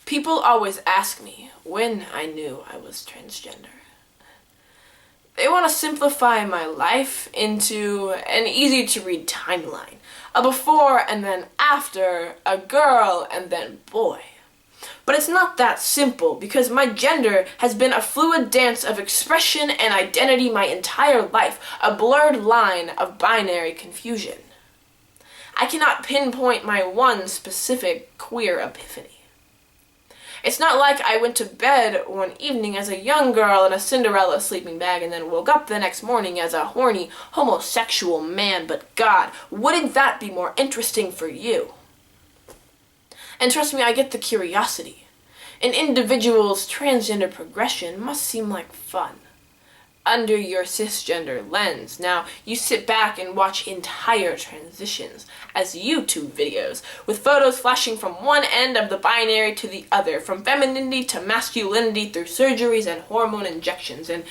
People always ask me when I knew I was transgender. They want to simplify my life into an easy-to-read timeline. A before and then after, a girl and then boy. But it's not that simple, because my gender has been a fluid dance of expression and identity my entire life, a blurred line of binary confusion. I cannot pinpoint my one specific queer epiphany. It's not like I went to bed one evening as a young girl in a Cinderella sleeping bag and then woke up the next morning as a horny, homosexual man, but God, wouldn't that be more interesting for you? And trust me, I get the curiosity. An individual's transgender progression must seem like fun. Under your cisgender lens. Now, you sit back and watch entire transitions as YouTube videos, with photos flashing from one end of the binary to the other, from femininity to masculinity through surgeries and hormone injections, and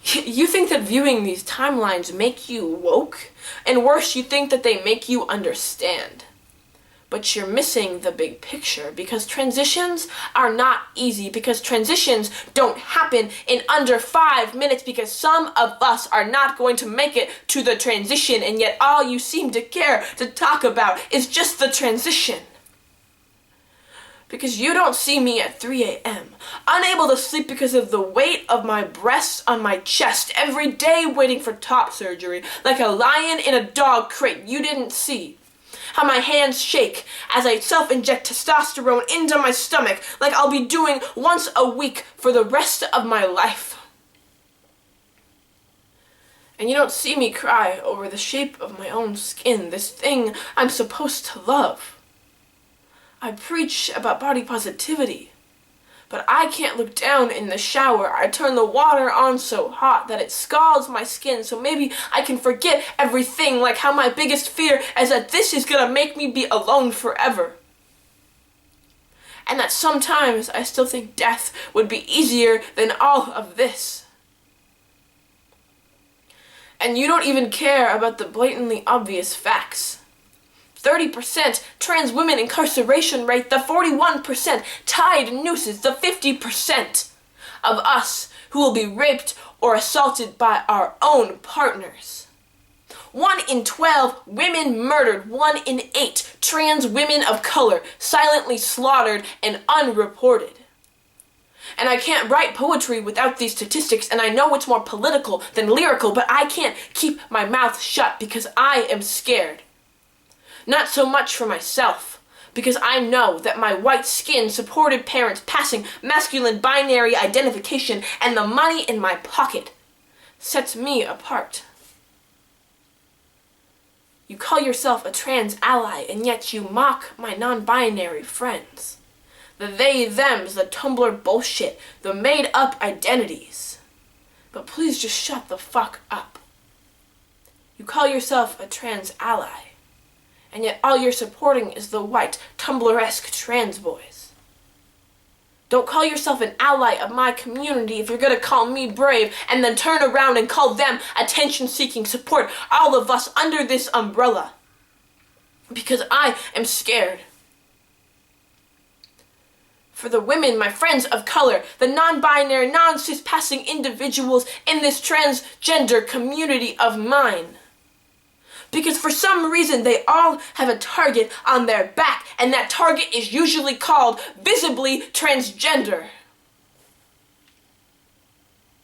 you think that viewing these timelines make you woke? And worse, you think that they make you understand. But you're missing the big picture, because transitions are not easy, because transitions don't happen in under 5 minutes, because some of us are not going to make it to the transition, and yet all you seem to care to talk about is just the transition. Because you don't see me at 3 a.m., unable to sleep because of the weight of my breasts on my chest, every day waiting for top surgery, like a lion in a dog crate you didn't see. How my hands shake as I self-inject testosterone into my stomach like I'll be doing once a week for the rest of my life. And you don't see me cry over the shape of my own skin, this thing I'm supposed to love. I preach about body positivity, but I can't look down in the shower. I turn the water on so hot that it scalds my skin, so maybe I can forget everything, like how my biggest fear is that this is gonna make me be alone forever. And that sometimes I still think death would be easier than all of this. And you don't even care about the blatantly obvious facts. 30% trans women incarceration rate, the 41% tied nooses, the 50% of us who will be raped or assaulted by our own partners. 1 in 12 women murdered, 1 in 8 trans women of color silently slaughtered and unreported. And I can't write poetry without these statistics, and I know it's more political than lyrical, but I can't keep my mouth shut because I am scared. Not so much for myself, because I know that my white skin supported parents passing masculine binary identification and the money in my pocket sets me apart. You call yourself a trans ally, and yet you mock my non-binary friends. The they, thems, the Tumblr bullshit, the made-up identities. But please just shut the fuck up. You call yourself a trans ally, and yet all you're supporting is the white, Tumblr-esque trans boys. Don't call yourself an ally of my community if you're gonna call me brave, and then turn around and call them attention-seeking support, all of us under this umbrella. Because I am scared. For the women, my friends of color, the non-binary, non-cis-passing individuals in this transgender community of mine. Because for some reason they all have a target on their back, and that target is usually called visibly transgender.